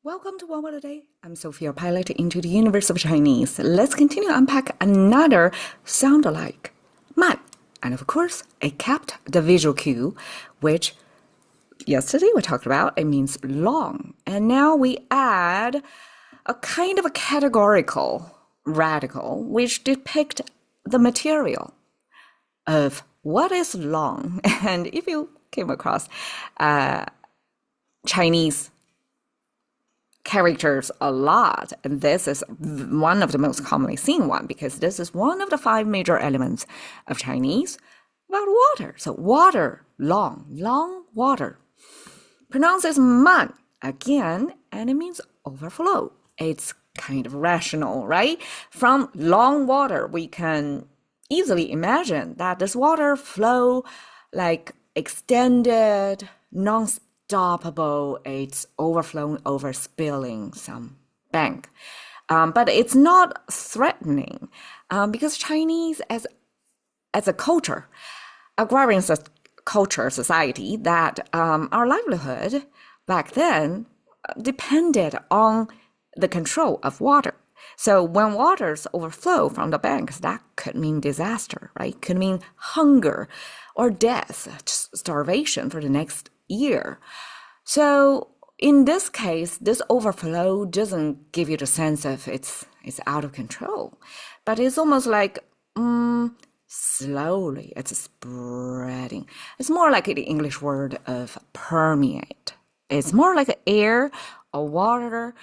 Welcome to One Word a Day. I'm Sophie, your pilot into the universe of Chinese. Let's continue to unpack another sound alike, man. And of course, it kept the visual cue, which yesterday we talked about. It means long. And now we add a kind of a categorical radical, which depict the material of what is long. And if you came across Chinese characters a lot, and this is one of the most commonly seen one because this is one of the 5 major elements of Chinese about water. So water, long water. Pronounce as man again, and it means overflow. It's kind of rational, right? From long water, we can easily imagine that this water flow like extended, non-stoppable, it's overflowing, overspilling some bank. But it's not threatening because Chinese as a culture, agrarian culture society, that our livelihood back then depended on the control of water. So when waters overflow from the banks, that could mean disaster, right? Could mean hunger or death, starvation for the next year. So in this case, this overflow doesn't give you the sense of it's out of control, but it's almost like slowly it's spreading. It's more like the English word of permeate. It's more like air or water.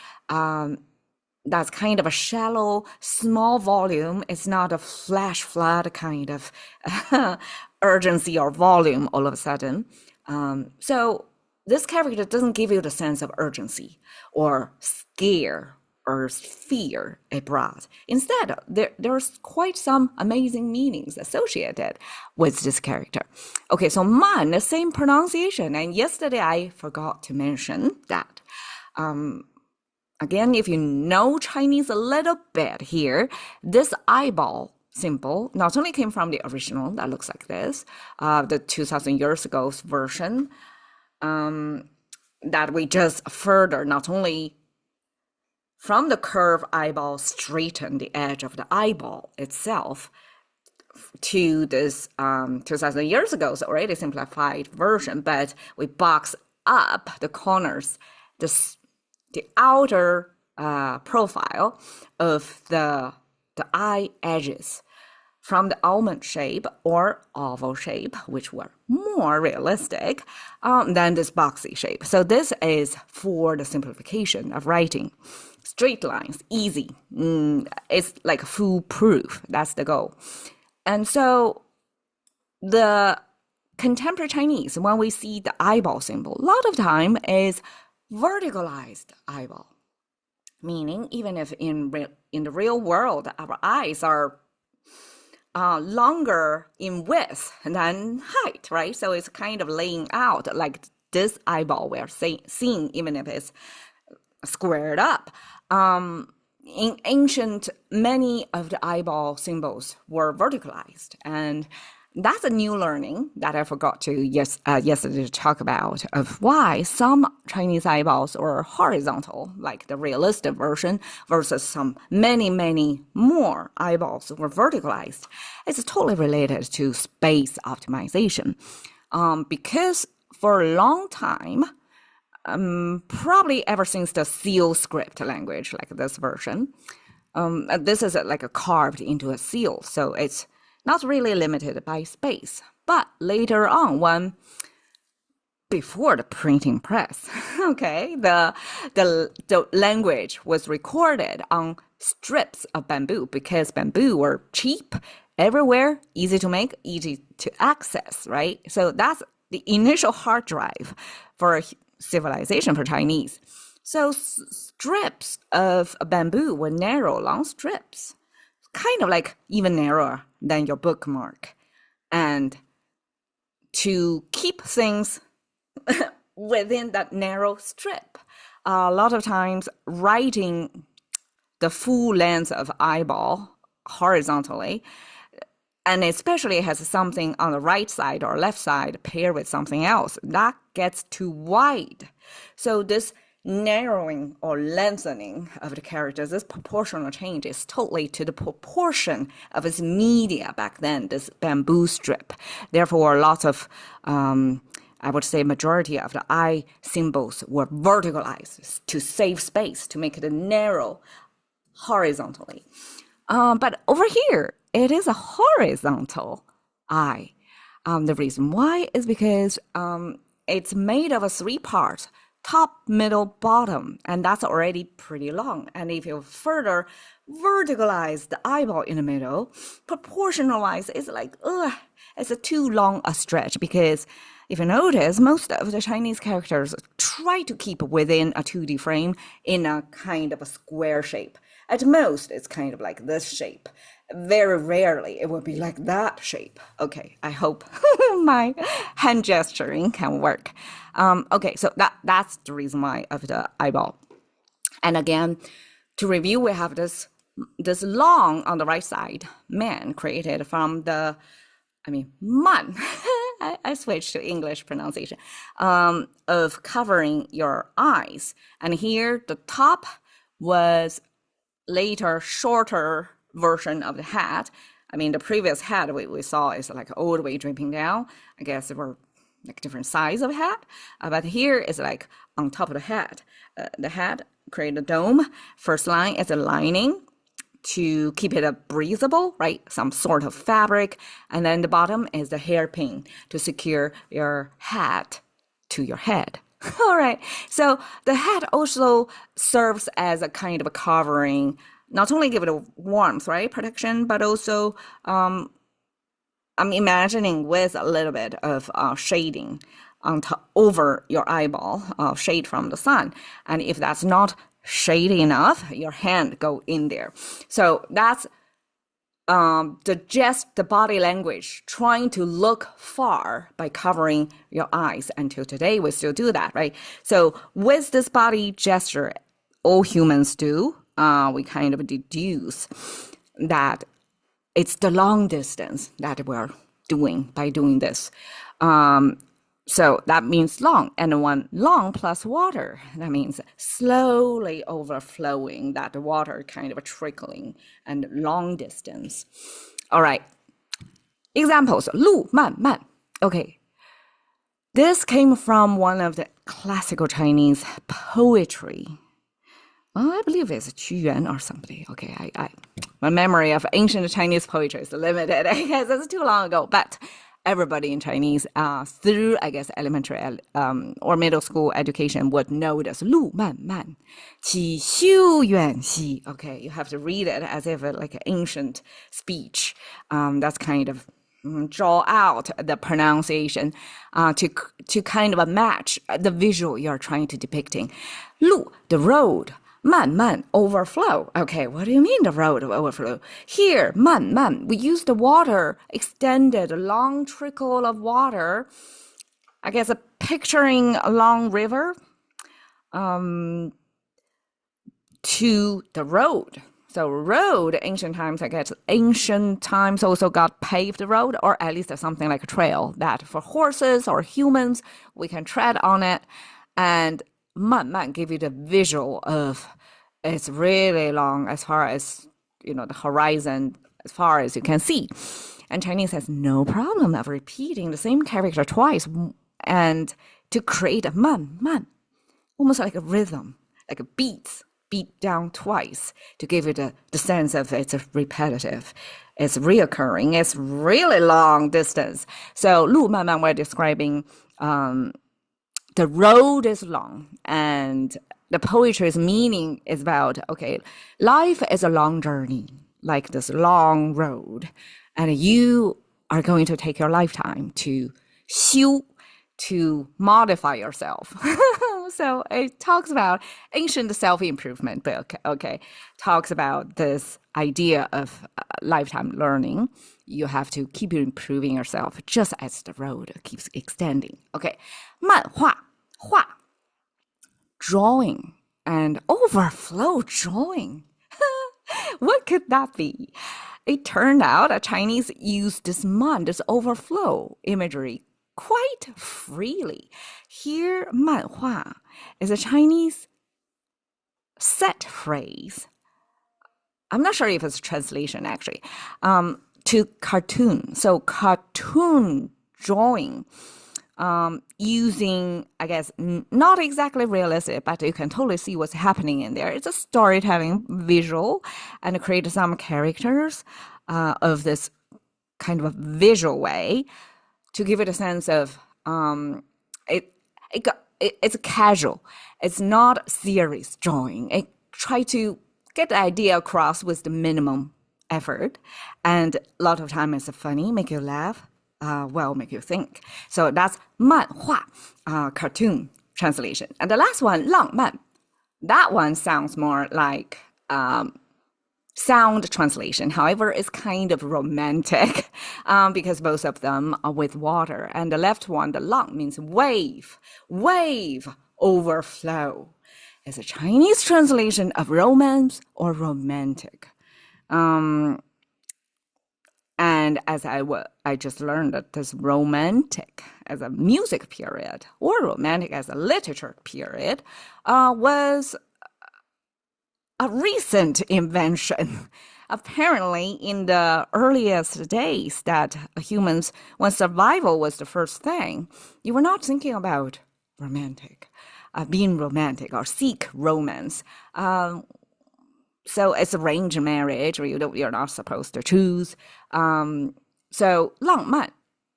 That's kind of a shallow, small volume. It's not a flash flood kind of urgency or volume all of a sudden. So this character doesn't give you the sense of urgency or scare or fear it brought. Instead, there's quite some amazing meanings associated with this character. Okay, so man, the same pronunciation. And yesterday I forgot to mention that. Again, if you know Chinese a little bit here, this eyeball symbol not only came from the original that looks like this, the 2,000 years ago version, that we just further not only from the curved eyeball straighten the edge of the eyeball itself to this 2,000 years ago, so already simplified version, but we box up the corners, the outer profile of the eye edges from the almond shape or oval shape, which were more realistic than this boxy shape. So this is for the simplification of writing. Straight lines, easy. It's like foolproof. That's the goal. And so the contemporary Chinese, when we see the eyeball symbol, a lot of time is verticalized eyeball, meaning even if in the real world our eyes are longer in width than height, right? So it's kind of laying out like this eyeball we're seeing, even if it's squared up. In ancient, many of the eyeball symbols were verticalized, and that's a new learning that I forgot to yesterday to talk about of why some Chinese eyeballs were horizontal, like the realistic version, versus some many more eyeballs were verticalized. It's totally related to space optimization, because for a long time, probably ever since the seal script language, like this version, this is like a carved into a seal, so it's not really limited by space. But later on, before the printing press, okay, the language was recorded on strips of bamboo because bamboo were cheap everywhere, easy to make, easy to access, right? So that's the initial hard drive for civilization for Chinese. So strips of bamboo were narrow, long strips, kind of like even narrower than your bookmark. And to keep things within that narrow strip, a lot of times writing the full length of eyeball horizontally, and especially has something on the right side or left side paired with something else, that gets too wide. So this narrowing or lengthening of the characters. This proportional change is totally to the proportion of its media back then, this bamboo strip. Therefore, lots of, I would say majority of the eye symbols were verticalized to save space, to make it narrow horizontally. But over here, it is a horizontal eye. The reason why is because it's made of a 3 parts, top, middle, bottom, and that's already pretty long. And if you further verticalize the eyeball in the middle, proportional-wise, it's like, it's a too long a stretch, because if you notice, most of the Chinese characters try to keep within a 2D frame in a kind of a square shape. At most, it's kind of like this shape. Very rarely, it will be like that shape. Okay, I hope my hand gesturing can work. Okay, so that's the reason why of the eyeball. And again, to review, we have this long on the right side, man, created from the, man. I switched to English pronunciation, of covering your eyes. And here, the top was later, shorter version of the hat. The previous hat we saw is like all the way dripping down. I guess there were like different size of hat, but here is like on top of the hat. The hat create a dome. First line is a lining to keep it breathable, right? Some sort of fabric. And then the bottom is the hairpin to secure your hat to your head. All right. So the hat also serves as a kind of a covering, not only give it a warmth, right, protection, but also I'm imagining with a little bit of shading on top, over your eyeball, shade from the sun. And if that's not shady enough, your hand go in there. So that's the body language, trying to look far by covering your eyes. Until today, we still do that, right? So with this body gesture, all humans do. We kind of deduce that it's the long distance that we're doing by doing this. So that means long, and when long plus water, that means slowly overflowing, that water kind of trickling, and long distance. All right. Examples, 路慢慢. Okay. This came from one of the classical Chinese poetry. I believe it's Qu Yuan or somebody. Okay, my memory of ancient Chinese poetry is limited because it's too long ago. But everybody in Chinese, through, I guess, elementary or middle school education would know this. 路慢慢, qi xiu yuan xi. Okay, you have to read it as if it's like an ancient speech. That's kind of draw out the pronunciation to kind of match the visual you're trying to depicting. 路, the road. 慢慢, overflow. Okay, what do you mean the road overflow? Here, 慢慢, we use the water, extended, long trickle of water. I guess picturing a long river to the road. So road, ancient times also got paved road, or at least something like a trail that for horses or humans, we can tread on it. And 慢慢 give you the visual of it's really long as far as, the horizon, as far as you can see. And Chinese has no problem of repeating the same character twice and to create a 慢慢, almost like a rhythm, like a beat down twice to give it the sense of it's repetitive, it's reoccurring, it's really long distance. So 路慢慢 we're describing the road is long, and the poetry's meaning is about, okay, life is a long journey, like this long road, and you are going to take your lifetime to 修, to modify yourself. So it talks about ancient self-improvement book, okay, talks about this idea of lifetime learning. You have to keep improving yourself just as the road keeps extending. Okay, 漫画, 画, drawing, and overflow drawing. What could that be? It turned out that Chinese used this overflow imagery quite freely. Here, 漫画 is a Chinese set phrase. I'm not sure if it's translation actually, to cartoon. So cartoon drawing, using, I guess, not exactly realistic, but you can totally see what's happening in there. It's a storytelling visual and create some characters of this kind of a visual way to give it a sense of it's casual. It's not serious drawing. It try to get the idea across with the minimum effort, and a lot of time it's funny, make you laugh, make you think. So that's 漫画, cartoon translation. And the last one, 浪漫. That one sounds more like sound translation. However, it's kind of romantic because both of them are with water. And the left one, the 浪, means wave, overflow. It's a Chinese translation of romance or romantic. And as I just learned that this romantic as a music period or romantic as a literature period was a recent invention. Apparently, in the earliest days that humans, when survival was the first thing, you were not thinking about being romantic or seek romance. So it's arranged marriage where you're not supposed to choose. So 浪漫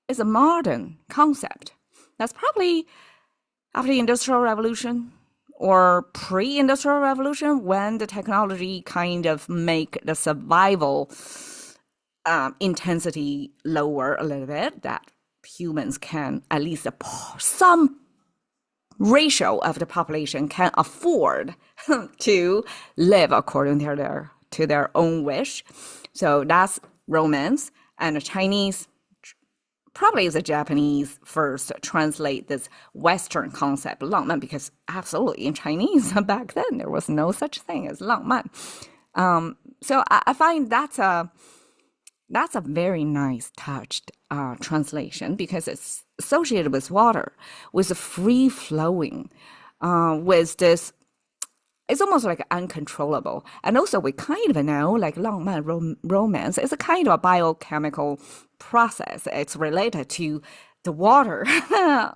is a modern concept. That's probably after the Industrial Revolution or pre-Industrial Revolution, when the technology kind of make the survival intensity lower a little bit, that humans can, at least some ratio of the population can afford to live according to their own wish. So that's romance. And the Chinese, probably the Japanese first translate this Western concept, 浪漫, because absolutely in Chinese back then, there was no such thing as 浪漫. So I find that's a very nice touched translation because it's associated with water, with the free flowing, with this, it's almost like uncontrollable. And also we kind of know like 浪漫 romance is a kind of a biochemical process. It's related to the water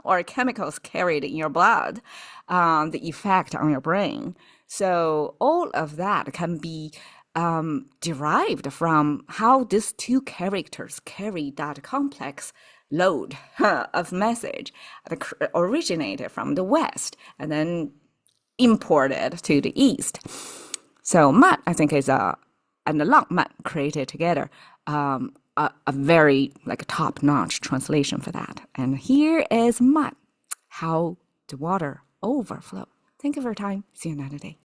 or chemicals carried in your blood, the effect on your brain. So all of that can be derived from how these two characters carry that complex load of message that originated from the West and then imported to the East. So 漫, I think, is and the 浪漫created together a very like top-notch translation for that. And here is 漫, how the water overflow. Thank you for your time. See you another day.